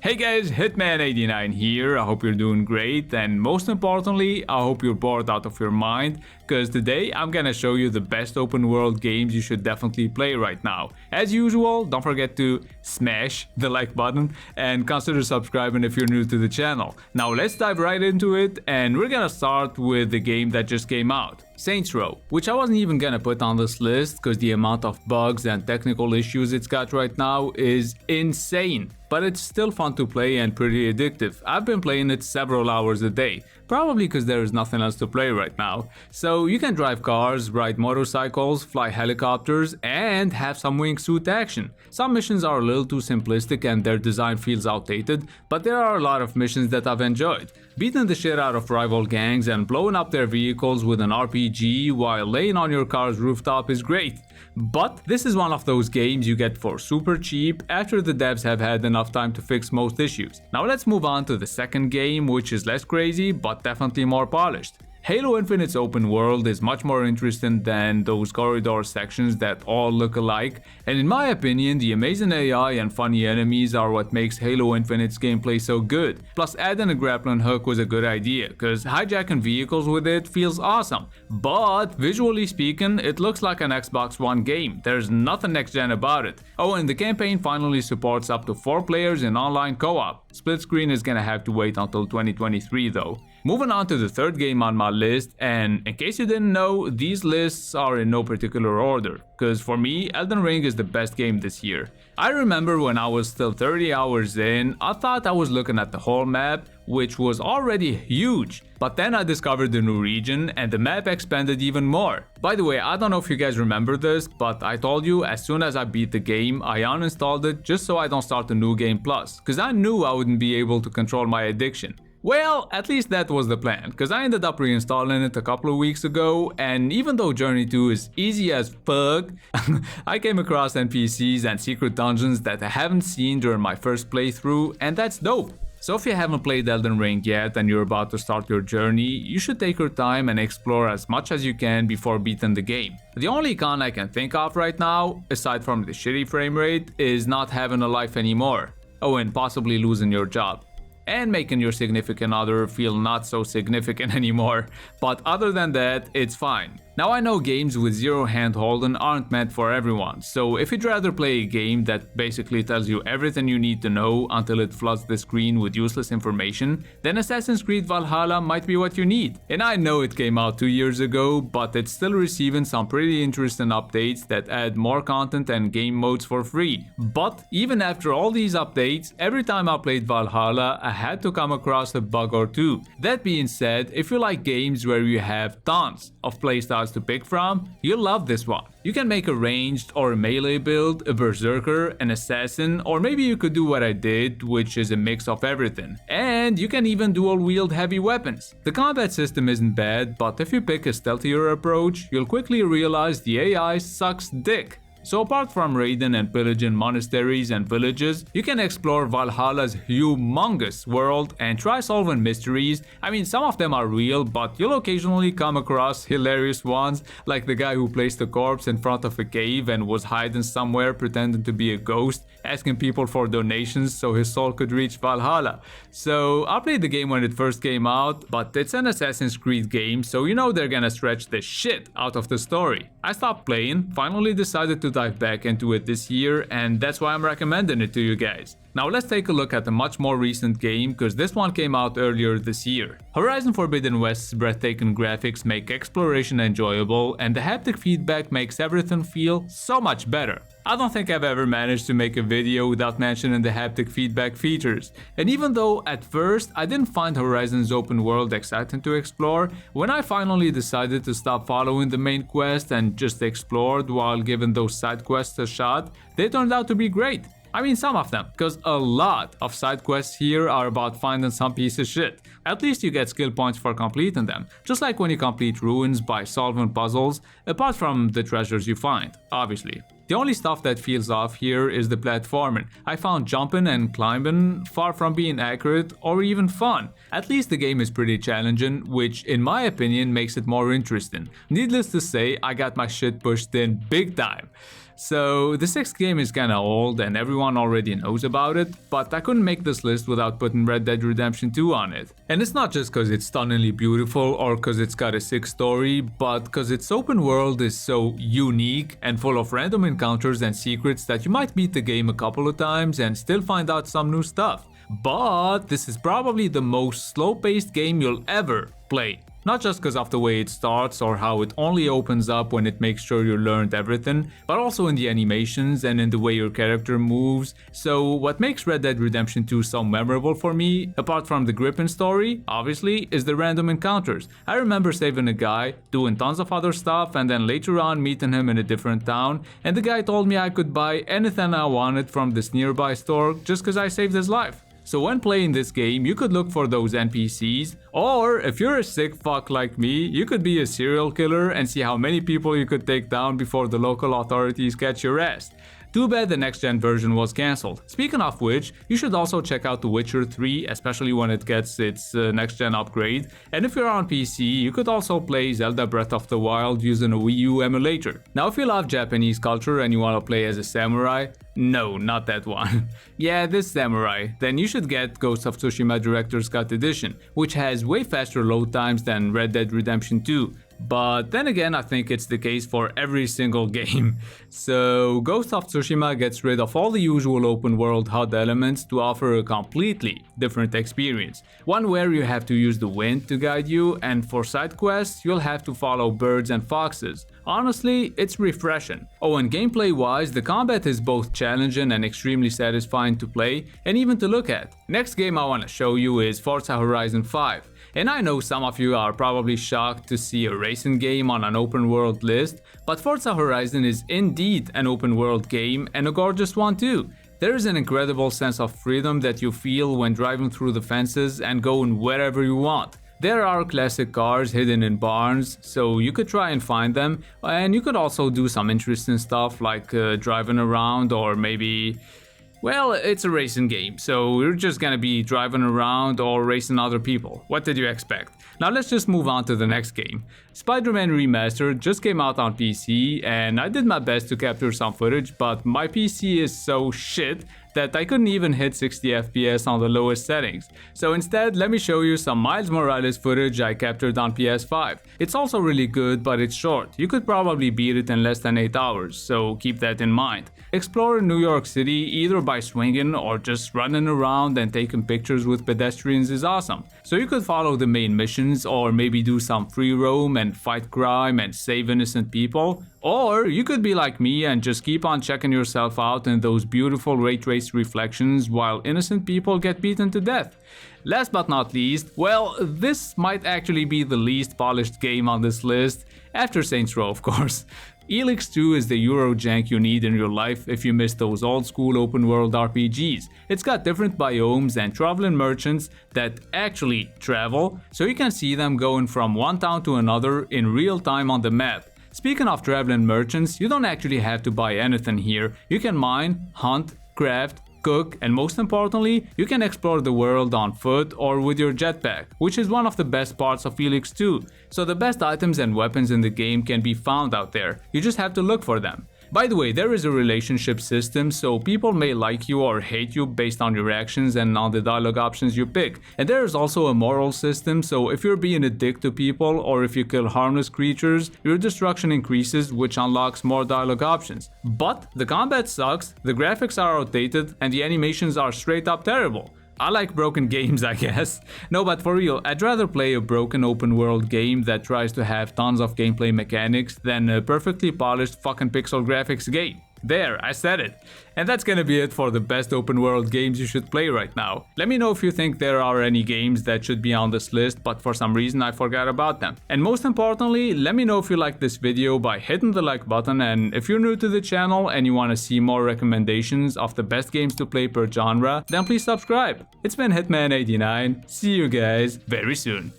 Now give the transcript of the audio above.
Hey guys, Hitman89 here. I hope you're doing great, and most importantly, I hope you're bored out of your mind, because today I'm gonna show you the best open world games you should definitely play right now. As usual, don't forget to smash the like button and consider subscribing if you're new to the channel. Now let's dive right into it, and we're gonna start with the game that just came out. Saints Row, which I wasn't even gonna put on this list because the amount of bugs and technical issues it's got right now is insane. But it's still fun to play and pretty addictive. I've been playing it several hours a day, probably because there is nothing else to play right now. So you can drive cars, ride motorcycles, fly helicopters, and have some wingsuit action. Some missions are a little too simplistic and their design feels outdated, but there are a lot of missions that I've enjoyed. Beating the shit out of rival gangs and blowing up their vehicles with an RPG while laying on your car's rooftop is great. But this is one of those games you get for super cheap after the devs have had enough time to fix most issues. Now let's move on to the second game, which is less crazy but definitely more polished. Halo Infinite's open world is much more interesting than those corridor sections that all look alike, and in my opinion, the amazing AI and funny enemies are what makes Halo Infinite's gameplay so good. Plus, adding a grappling hook was a good idea, cause hijacking vehicles with it feels awesome. But visually speaking, it looks like an Xbox One game. There's nothing next-gen about it. Oh, and the campaign finally supports up to 4 players in online co-op. Split screen is gonna have to wait until 2023 though. Moving on to the third game on my list, and in case you didn't know, these lists are in no particular order, cause for me, Elden Ring is the best game this year. I remember when I was still 30 hours in, I thought I was looking at the whole map, which was already huge. But then I discovered the new region and the map expanded even more. By the way, I don't know if you guys remember this, but I told you as soon as I beat the game, I uninstalled it just so I don't start a new game plus, cause I knew I wouldn't be able to control my addiction. Well, at least that was the plan, cause I ended up reinstalling it a couple of weeks ago, and even though Journey 2 is easy as fuck, I came across NPCs and secret dungeons that I haven't seen during my first playthrough, and that's dope. So if you haven't played Elden Ring yet and you're about to start your journey, you should take your time and explore as much as you can before beating the game. The only con I can think of right now, aside from the shitty frame rate, is not having a life anymore. Oh, and possibly losing your job. And making your significant other feel not so significant anymore. But other than that, it's fine. Now I know games with zero hand-holding aren't meant for everyone, so if you'd rather play a game that basically tells you everything you need to know until it floods the screen with useless information, then Assassin's Creed Valhalla might be what you need. And I know it came out 2 years ago, but it's still receiving some pretty interesting updates that add more content and game modes for free. But even after all these updates, every time I played Valhalla, I had to come across a bug or two. That being said, if you like games where you have tons of playstyles to pick from, you'll love this one. You can make a ranged or a melee build, a berserker, an assassin, or maybe you could do what I did, which is a mix of everything. And you can even dual wield heavy weapons. The combat system isn't bad, but if you pick a stealthier approach, you'll quickly realize the AI sucks dick. So apart from raiding and pillaging monasteries and villages, you can explore Valhalla's humongous world and try solving mysteries. I mean, some of them are real, but you'll occasionally come across hilarious ones, like the guy who placed a corpse in front of a cave and was hiding somewhere pretending to be a ghost, asking people for donations so his soul could reach Valhalla. So I played the game when it first came out, but it's an Assassin's Creed game, so you know they're gonna stretch the shit out of the story. I stopped playing, finally decided to dive back into it this year, and that's why I'm recommending it to you guys. Now let's take a look at a much more recent game, cause this one came out earlier this year. Horizon Forbidden West's breathtaking graphics make exploration enjoyable, and the haptic feedback makes everything feel so much better. I don't think I've ever managed to make a video without mentioning the haptic feedback features. And even though at first I didn't find Horizon's open world exciting to explore, when I finally decided to stop following the main quest and just explored while giving those side quests a shot, they turned out to be great. I mean some of them, cause a lot of side quests here are about finding some piece of shit. At least you get skill points for completing them, just like when you complete ruins by solving puzzles, apart from the treasures you find, obviously. The only stuff that feels off here is the platforming. I found jumping and climbing far from being accurate or even fun. At least the game is pretty challenging, which in my opinion makes it more interesting. Needless to say, I got my shit pushed in big time. So the sixth game is kinda old and everyone already knows about it, but I couldn't make this list without putting Red Dead Redemption 2 on it. And it's not just cause it's stunningly beautiful or cause it's got a sick story, but cause its open world is so unique and full of random encounters and secrets that you might beat the game a couple of times and still find out some new stuff. But this is probably the most slow-paced game you'll ever play. Not just because of the way it starts or how it only opens up when it makes sure you learned everything, but also in the animations and in the way your character moves. So what makes Red Dead Redemption 2 so memorable for me, apart from the gripping story, obviously, is the random encounters. I remember saving a guy, doing tons of other stuff, and then later on meeting him in a different town, and the guy told me I could buy anything I wanted from this nearby store just because I saved his life. So when playing this game, you could look for those NPCs, or if you're a sick fuck like me, you could be a serial killer and see how many people you could take down before the local authorities catch your ass. Too bad the next gen version was cancelled. Speaking of which, you should also check out The Witcher 3, especially when it gets its next gen upgrade. And if you're on PC, you could also play Zelda Breath of the Wild using a Wii U emulator. Now if you love Japanese culture and you want to play as a samurai, no, not that one. Yeah, this samurai, then you should get Ghost of Tsushima Director's Cut Edition, which has way faster load times than Red Dead Redemption 2. But then again, I think it's the case for every single game. So Ghost of Tsushima gets rid of all the usual open world HUD elements to offer a completely different experience. One where you have to use the wind to guide you, and for side quests you'll have to follow birds and foxes. Honestly, it's refreshing. Oh, and gameplay wise, the combat is both challenging and extremely satisfying to play and even to look at. Next game I want to show you is Forza Horizon 5. And I know some of you are probably shocked to see a racing game on an open world list, but Forza Horizon is indeed an open world game, and a gorgeous one too. There is an incredible sense of freedom that you feel when driving through the fences and going wherever you want. There are classic cars hidden in barns, so you could try and find them, and you could also do some interesting stuff like driving around, or maybe... Well, it's a racing game, so we're just gonna be driving around or racing other people. What did you expect? Now let's just move on to the next game. Spider-Man Remastered just came out on PC, and I did my best to capture some footage, but my PC is so shit that I couldn't even hit 60 FPS on the lowest settings. So instead, let me show you some Miles Morales footage I captured on PS5. It's also really good, but it's short. You could probably beat it in less than 8 hours, so keep that in mind. Explore New York City either by swinging or just running around and taking pictures with pedestrians is awesome. So you could follow the main missions, or maybe do some free roam and fight crime and save innocent people. Or you could be like me and just keep on checking yourself out in those beautiful ray traced reflections while innocent people get beaten to death. Last but not least, well, this might actually be the least polished game on this list, after Saints Row of course. ELEX 2 is the Eurojank you need in your life if you miss those old school open world RPGs. It's got different biomes and traveling merchants that actually travel, so you can see them going from one town to another in real time on the map. Speaking of traveling merchants, you don't actually have to buy anything here. You can mine, hunt, craft, cook, and most importantly, you can explore the world on foot or with your jetpack, which is one of the best parts of ELEX 2. So the best items and weapons in the game can be found out there, you just have to look for them. By the way, there is a relationship system, so people may like you or hate you based on your actions and on the dialogue options you pick. And there is also a moral system, so if you're being a dick to people or if you kill harmless creatures, your destruction increases, which unlocks more dialogue options. But the combat sucks, the graphics are outdated, and the animations are straight up terrible. I like broken games, I guess. No, but for real, I'd rather play a broken open world game that tries to have tons of gameplay mechanics than a perfectly polished fucking pixel graphics game. There, I said it. And that's gonna be it for the best open world games you should play right now. Let me know if you think there are any games that should be on this list, but for some reason I forgot about them. And most importantly, let me know if you liked this video by hitting the like button, and if you're new to the channel and you want to see more recommendations of the best games to play per genre, then please subscribe. It's been Hitman89, see you guys very soon.